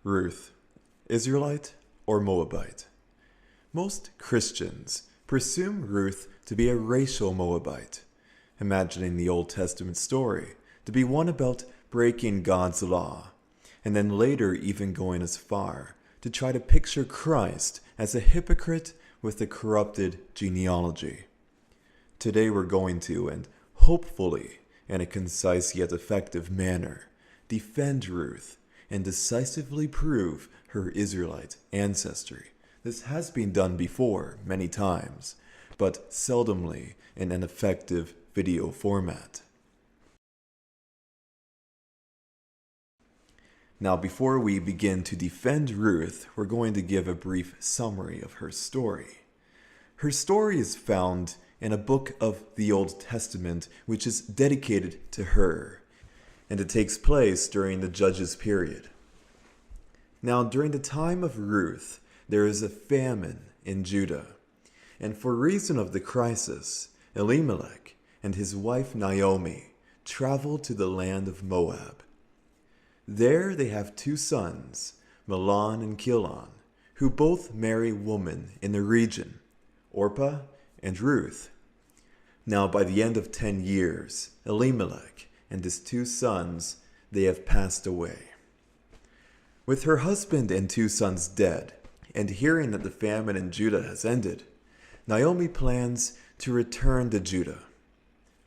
Ruth, Israelite or Moabite? Most Christians presume Ruth to be a racial Moabite, imagining the Old Testament story to be one about breaking God's law, and then later even going as far to try to picture Christ as a hypocrite with a corrupted genealogy. Today we're going to, and hopefully in a concise yet effective manner, defend Ruth and decisively prove her Israelite ancestry. This has been done before many times, but seldomly in an effective video format. Now, before we begin to defend Ruth, we're going to give a brief summary of her story. Her story is found in a book of the Old Testament which is dedicated to her, and it takes place during the Judges period. Now, during the time of Ruth, there is a famine in Judah, and for reason of the crisis, Elimelech and his wife Naomi traveled to the land of Moab. There they have two sons, Mahlon and Chilion, who both marry women in the region, Orpah and Ruth. Now by the end of 10 years, Elimelech and his two sons, they have passed away. With her husband and two sons dead, and hearing that the famine in Judah has ended, Naomi plans to return to Judah.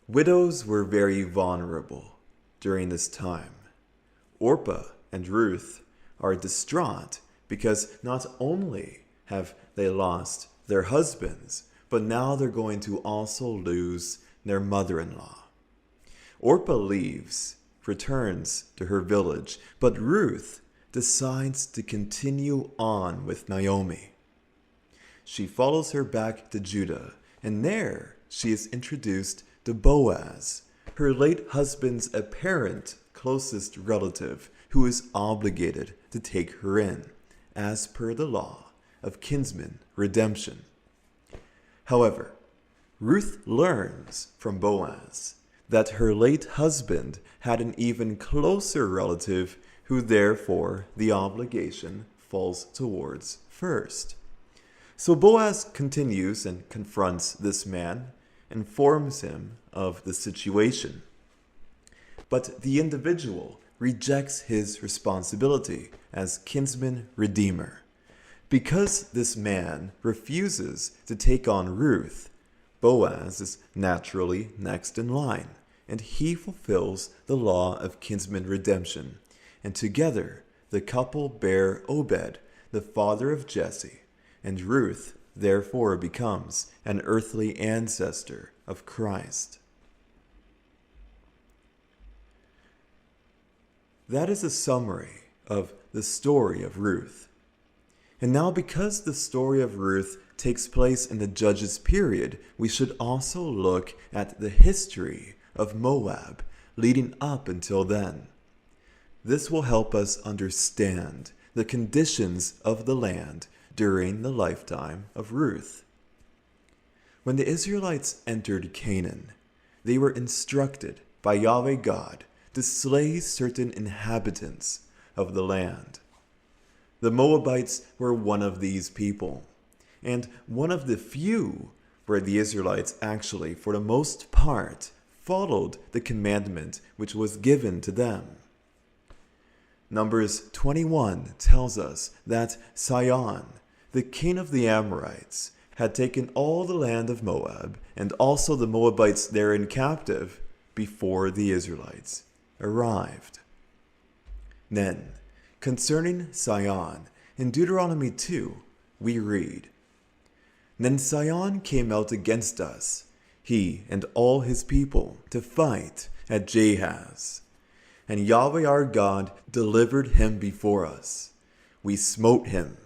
Widows were very vulnerable during this time. Orpah and Ruth are distraught because not only have they lost their husbands, but now they're going to also lose their mother-in-law. Orpah leaves, returns to her village, but Ruth decides to continue on with Naomi. She follows her back to Judah, and there she is introduced to Boaz, her late husband's apparent closest relative, who is obligated to take her in, as per the law of kinsman redemption. However, Ruth learns from Boaz that her late husband had an even closer relative who therefore the obligation falls towards first. So Boaz continues and confronts this man, informs him of the situation. But the individual rejects his responsibility as kinsman redeemer. Because this man refuses to take on Ruth, Boaz is naturally next in line, and he fulfills the law of kinsman redemption. And together the couple bear Obed, the father of Jesse, and Ruth therefore becomes an earthly ancestor of Christ. That is a summary of the story of Ruth. And now, because the story of Ruth takes place in the Judges period, we should also look at the history of Moab leading up until then. This will help us understand the conditions of the land during the lifetime of Ruth. When the Israelites entered Canaan, they were instructed by Yahweh God to slay certain inhabitants of the land. The Moabites were one of these people, and one of the few where the Israelites actually, for the most part, followed the commandment which was given to them. Numbers 21 tells us that Sihon, the king of the Amorites, had taken all the land of Moab, and also the Moabites therein captive, before the Israelites arrived. Then, concerning Sihon, in Deuteronomy 2, we read, "Then Sihon came out against us, he and all his people, to fight at Jahaz. And Yahweh our God delivered him before us. We smote him,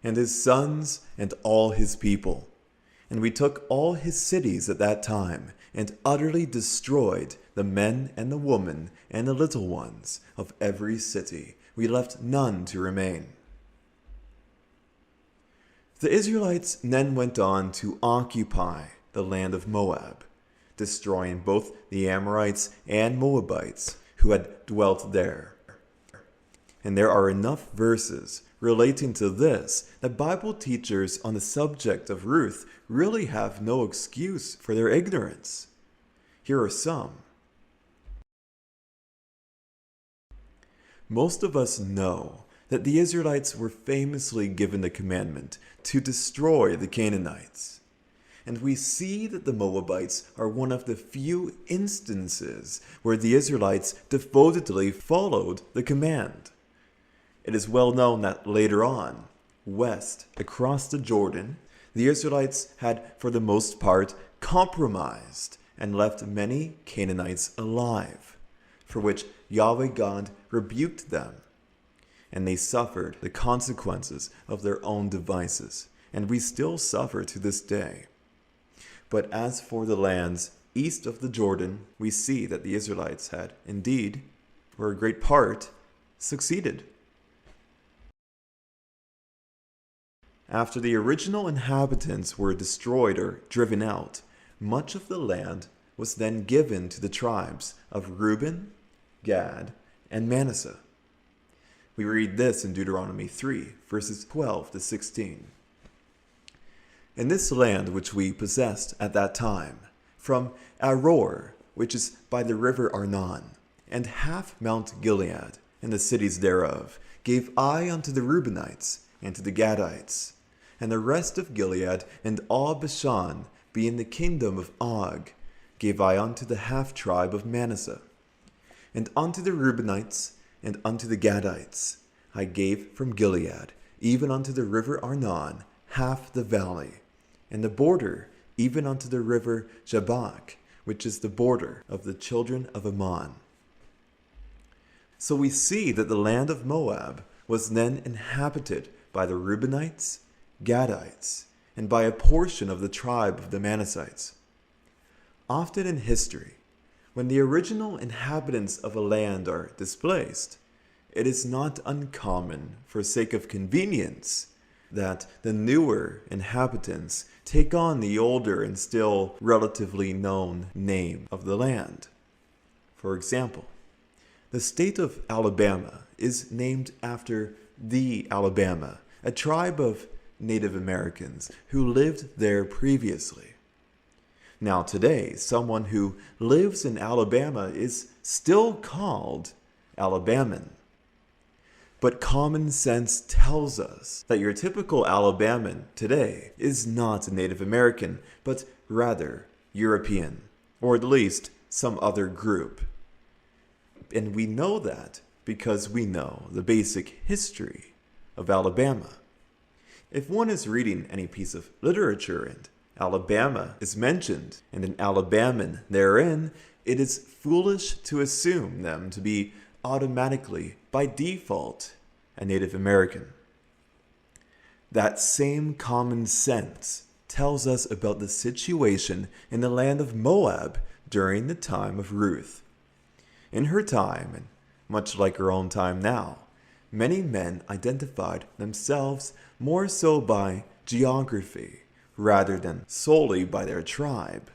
and his sons, and all his people. And we took all his cities at that time, and utterly destroyed the men and the women and the little ones of every city. We left none to remain." The Israelites then went on to occupy the land of Moab, destroying both the Amorites and Moabites who had dwelt there. And there are enough verses relating to this that Bible teachers on the subject of Ruth really have no excuse for their ignorance. Here are some. Most of us know that the Israelites were famously given the commandment to destroy the Canaanites. And we see that the Moabites are one of the few instances where the Israelites devotedly followed the command. It is well known that later on, west, across the Jordan, the Israelites had, for the most part, compromised and left many Canaanites alive, for which Yahweh God rebuked them. And they suffered the consequences of their own devices, and we still suffer to this day. But as for the lands east of the Jordan, we see that the Israelites had indeed, for a great part, succeeded. After the original inhabitants were destroyed or driven out, much of the land was then given to the tribes of Reuben, Gad, and Manasseh. We read this in Deuteronomy 3, verses 12 to 16. In this land which we possessed at that time, from Aror, which is by the river Arnon, and half Mount Gilead, and the cities thereof, gave I unto the Reubenites, and to the Gadites, and the rest of Gilead, and all Bashan, being the kingdom of Og, gave I unto the half-tribe of Manasseh. And unto the Reubenites, and unto the Gadites, I gave from Gilead, even unto the river Arnon, half the valley, and the border, even unto the river Jabbok, which is the border of the children of Ammon. So we see that the land of Moab was then inhabited by the Reubenites, Gadites, and by a portion of the tribe of the Manassites. Often in history, when the original inhabitants of a land are displaced, it is not uncommon, for sake of convenience, that the newer inhabitants take on the older and still relatively known name of the land. For example, the state of Alabama is named after the Alabama, a tribe of Native Americans who lived there previously. Now today, someone who lives in Alabama is still called Alabaman. But common sense tells us that your typical Alabaman today is not a Native American, but rather European, or at least some other group. And we know that because we know the basic history of Alabama. If one is reading any piece of literature and Alabama is mentioned and an Alabaman therein, it is foolish to assume them to be automatically, by default, a Native American. That same common sense tells us about the situation in the land of Moab during the time of Ruth. In her time, and much like our own time now, many men identified themselves more so by geography rather than solely by their tribe.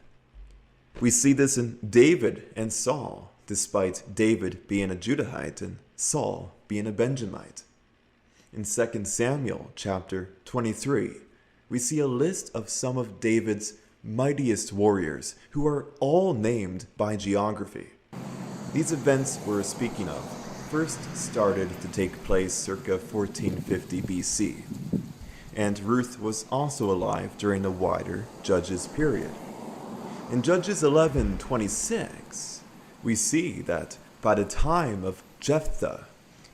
We see this in David and Saul, despite David being a Judahite and Saul being a Benjamite. In 2 Samuel chapter 23, we see a list of some of David's mightiest warriors who are all named by geography. These events we're speaking of first started to take place circa 1450 BC, and Ruth was also alive during the wider Judges period. In Judges 11:26, we see that by the time of Jephthah,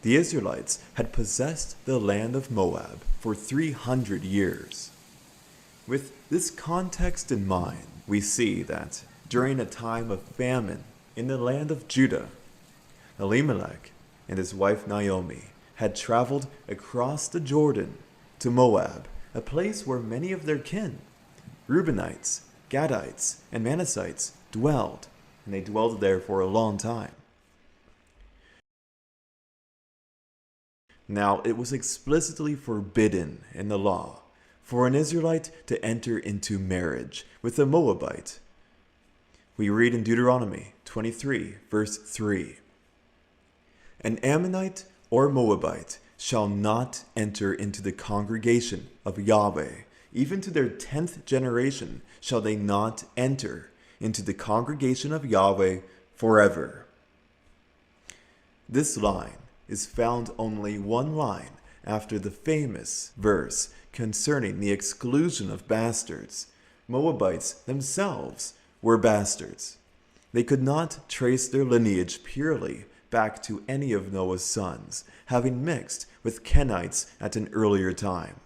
the Israelites had possessed the land of Moab for 300 years. With this context in mind, we see that during a time of famine in the land of Judah, Elimelech and his wife Naomi had traveled across the Jordan to Moab, a place where many of their kin, Reubenites, Gadites, and Manassites, dwelled, and they dwelled there for a long time. Now, it was explicitly forbidden in the law for an Israelite to enter into marriage with a Moabite. We read in Deuteronomy 23, verse 3, "An Ammonite or Moabite shall not enter into the congregation of Yahweh. Even to their 10th generation shall they not enter into the congregation of Yahweh forever. This line is found only one line after the famous verse concerning the exclusion of bastards. Moabites themselves were bastards. They could not trace their lineage purely back to any of Noah's sons, having mixed with Kenites at an earlier time.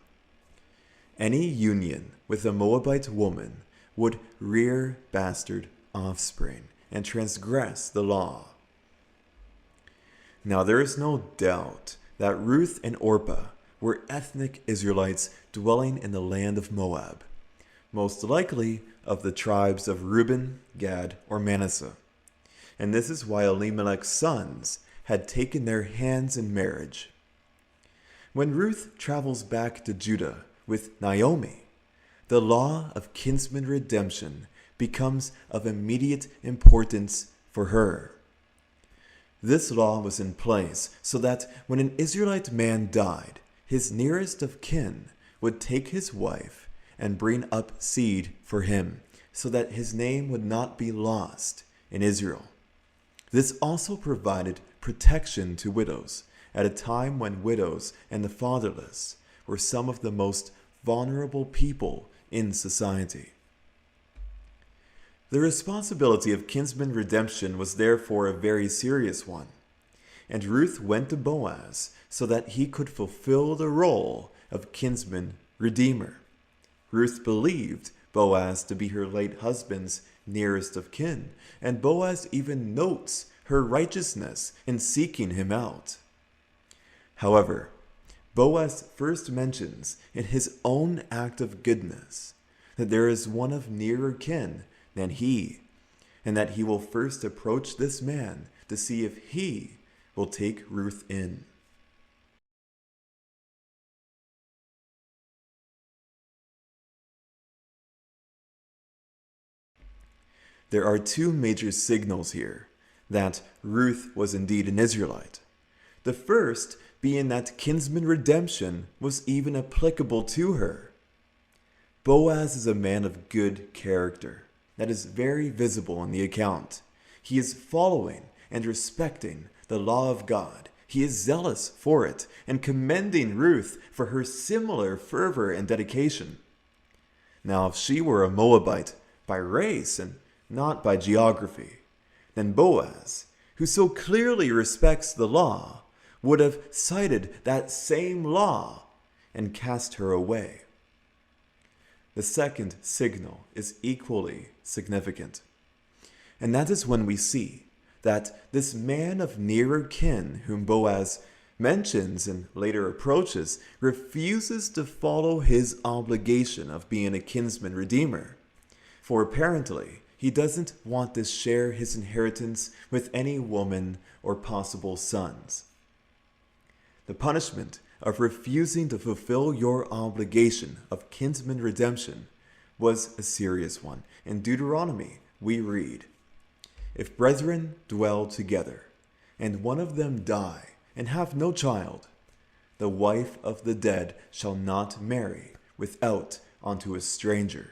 Any union with a Moabite woman would rear bastard offspring and transgress the law. Now there is no doubt that Ruth and Orpah were ethnic Israelites dwelling in the land of Moab, most likely of the tribes of Reuben, Gad, or Manasseh. And this is why Elimelech's sons had taken their hands in marriage. When Ruth travels back to Judah with Naomi, the law of kinsman redemption becomes of immediate importance for her. This law was in place so that when an Israelite man died, his nearest of kin would take his wife and bring up seed for him, so that his name would not be lost in Israel. This also provided protection to widows at a time when widows and the fatherless were some of the most vulnerable people in society. The responsibility of kinsman redemption was therefore a very serious one, and Ruth went to Boaz so that he could fulfill the role of kinsman redeemer. Ruth believed Boaz to be her late husband's nearest of kin, and Boaz even notes her righteousness in seeking him out. However, Boaz first mentions in his own act of goodness that there is one of nearer kin than he, and that he will first approach this man to see if he will take Ruth in. There are two major signals here that Ruth was indeed an Israelite. The first being that kinsman redemption was even applicable to her. Boaz is a man of good character that is very visible in the account. He is following and respecting the law of God. He is zealous for it and commending Ruth for her similar fervor and dedication. Now, if she were a Moabite by race and not by geography, then Boaz, who so clearly respects the law, would have cited that same law and cast her away. The second signal is equally significant, and that is when we see that this man of nearer kin whom Boaz mentions and later approaches refuses to follow his obligation of being a kinsman redeemer, for apparently he doesn't want to share his inheritance with any woman or possible sons. The punishment of refusing to fulfill your obligation of kinsman redemption was a serious one. In Deuteronomy, we read, "If brethren dwell together, and one of them die, and have no child, the wife of the dead shall not marry without unto a stranger.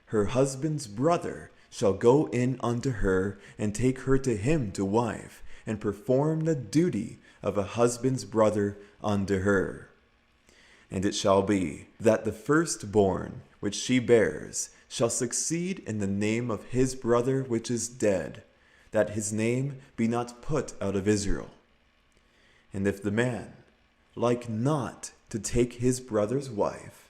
Her husband's brother shall go in unto her, and take her to him to wife, and perform the duty of a husband's brother unto her. And it shall be that the firstborn which she bears shall succeed in the name of his brother which is dead, that his name be not put out of Israel. And if the man like not to take his brother's wife,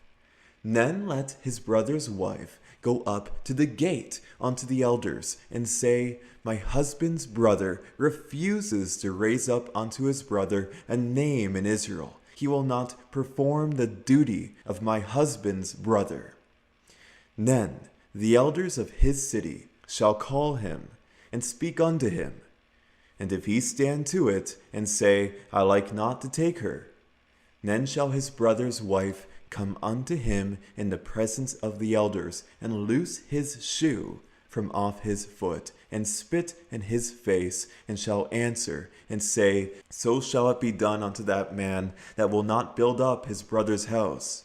then let his brother's wife go up to the gate unto the elders, and say, My husband's brother refuses to raise up unto his brother a name in Israel. He will not perform the duty of my husband's brother. Then the elders of his city shall call him, and speak unto him. And if he stand to it, and say, I like not to take her, then shall his brother's wife come unto him in the presence of the elders, and loose his shoe from off his foot, and spit in his face, and shall answer, and say, So shall it be done unto that man that will not build up his brother's house.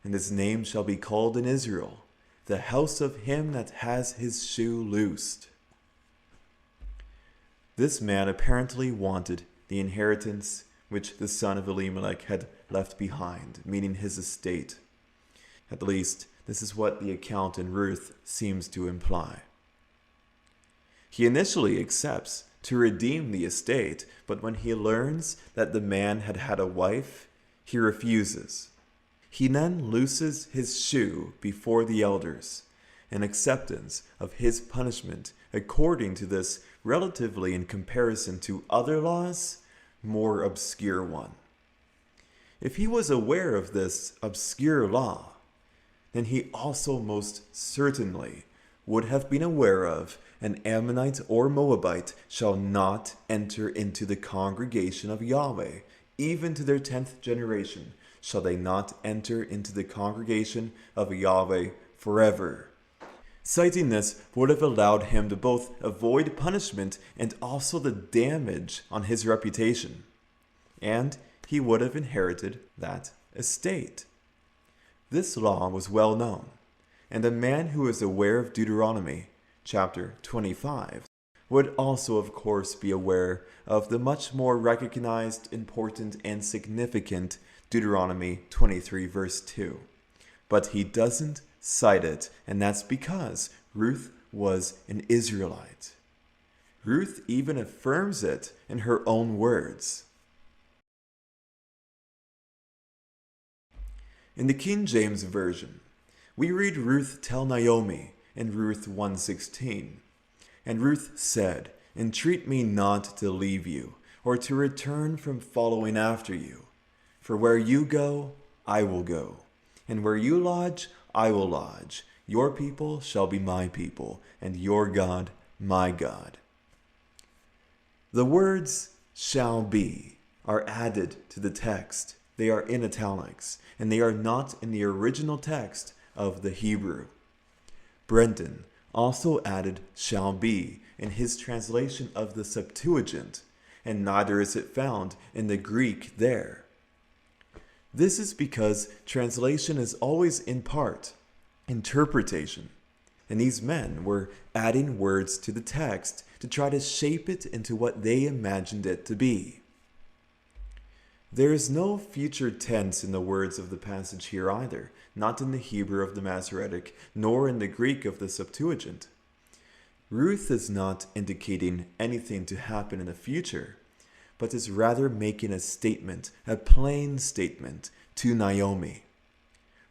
And his name shall be called in Israel, the house of him that has his shoe loosed. This man apparently wanted the inheritance which the son of Elimelech had left behind, meaning his estate. At least, this is what the account in Ruth seems to imply. He initially accepts to redeem the estate, but when he learns that the man had had a wife, he refuses. He then looses his shoe before the elders, in acceptance of his punishment according to this relatively, in comparison to other laws, more obscure one. If he was aware of this obscure law, then he also most certainly would have been aware of an Ammonite or Moabite shall not enter into the congregation of Yahweh, even to their 10th generation shall they not enter into the congregation of Yahweh forever. Citing this would have allowed him to both avoid punishment and also the damage on his reputation, and he would have inherited that estate. This law was well known, and a man who is aware of Deuteronomy chapter 25 would also of course be aware of the much more recognized, important, and significant Deuteronomy 23 verse 2. But he doesn't cite it, and that's because Ruth was an Israelite. Ruth even affirms it in her own words. In the King James Version, we read Ruth tell Naomi in Ruth 1:16, And Ruth said, Entreat me not to leave you, or to return from following after you. For where you go, I will go, and where you lodge, I will lodge. Your people shall be my people, and your God my God. The words shall be are added to the text. They are in italics, and they are not in the original text of the Hebrew. Brenton also added shall be in his translation of the Septuagint, and neither is it found in the Greek there. This is because translation is always in part interpretation, and these men were adding words to the text to try to shape it into what they imagined it to be. There is no future tense in the words of the passage here either, not in the Hebrew of the Masoretic, nor in the Greek of the Septuagint. Ruth is not indicating anything to happen in the future, but is rather making a statement, a plain statement, to Naomi.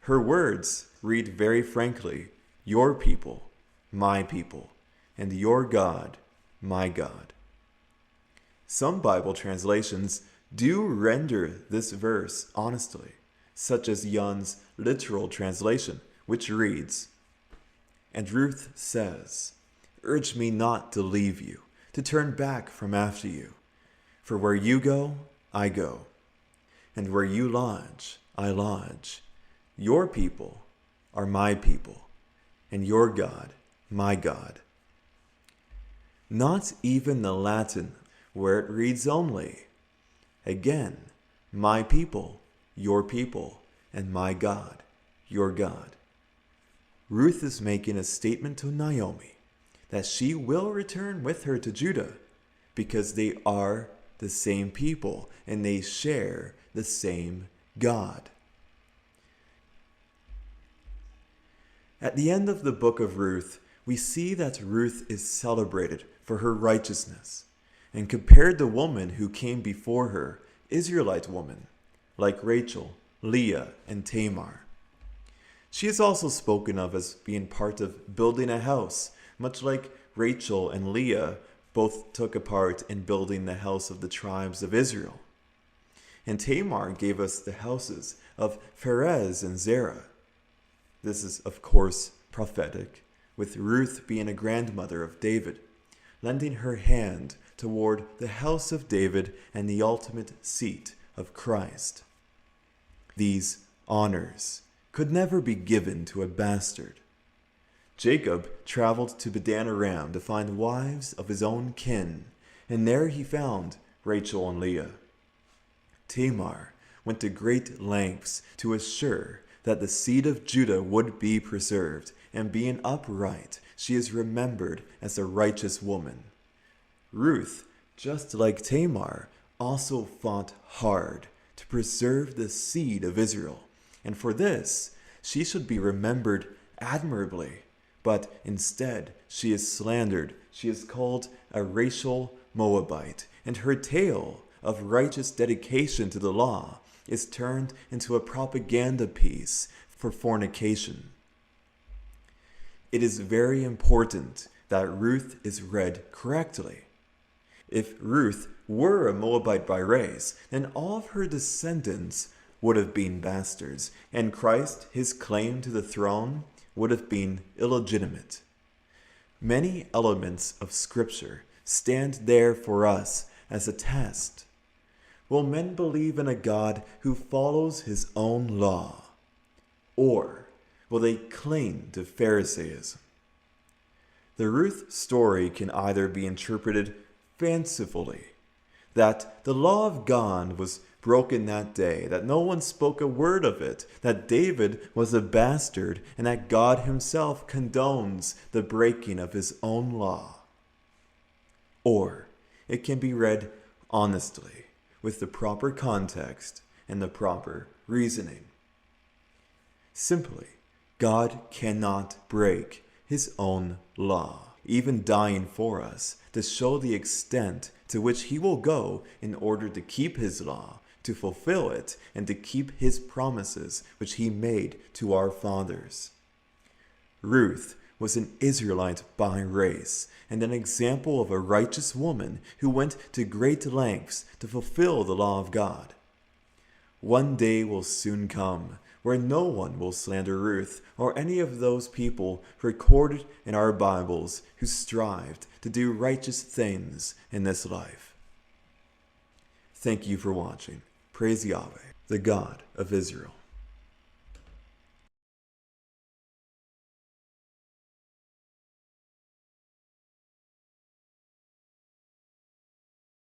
Her words read very frankly, Your people, my people, and your God, my God. Some Bible translations do render this verse honestly, such as Young's literal translation, which reads, And Ruth says, Urge me not to leave you, to turn back from after you. For where you go, I go, and where you lodge, I lodge. Your people are my people, and your God, my God. Not even the Latin, where it reads only, Again, my people, your people, and my God, your God. Ruth is making a statement to Naomi that she will return with her to Judah because they are the same people and they share the same God. At the end of the book of Ruth, we see that Ruth is celebrated for her righteousness and compared to women who came before her, Israelite women, like Rachel, Leah, and Tamar. She is also spoken of as being part of building a house, much like Rachel and Leah both took a part in building the house of the tribes of Israel. And Tamar gave us the houses of Perez and Zerah. This is, of course, prophetic, with Ruth being a grandmother of David, lending her hand toward the house of David and the ultimate seat of Christ. These honors could never be given to a bastard. Jacob traveled to Padan Aram to find wives of his own kin, and there he found Rachel and Leah. Tamar went to great lengths to assure that the seed of Judah would be preserved, and being upright, she is remembered as a righteous woman. Ruth, just like Tamar, also fought hard to preserve the seed of Israel, and for this she should be remembered admirably. But instead, she is slandered. She is called a racial Moabite, and her tale of righteous dedication to the law is turned into a propaganda piece for fornication. It is very important that Ruth is read correctly. If Ruth were a Moabite by race, then all of her descendants would have been bastards, and Christ, his claim to the throne, would have been illegitimate. Many elements of Scripture stand there for us as a test. Will men believe in a God who follows his own law? Or will they cling to Pharisaism? The Ruth story can either be interpreted fancifully, that the law of God was broken that day, that no one spoke a word of it, that David was a bastard, and that God himself condones the breaking of his own law. Or it can be read honestly, with the proper context and the proper reasoning. Simply, God cannot break his own law, even dying for us, to show the extent to which he will go in order to keep his law, to fulfill it, and to keep his promises which he made to our fathers. Ruth was an Israelite by race, and an example of a righteous woman who went to great lengths to fulfill the law of God. One day will soon come where no one will slander Ruth or any of those people recorded in our Bibles who strived to do righteous things in this life. Thank you for watching. Praise Yahweh, the God of Israel.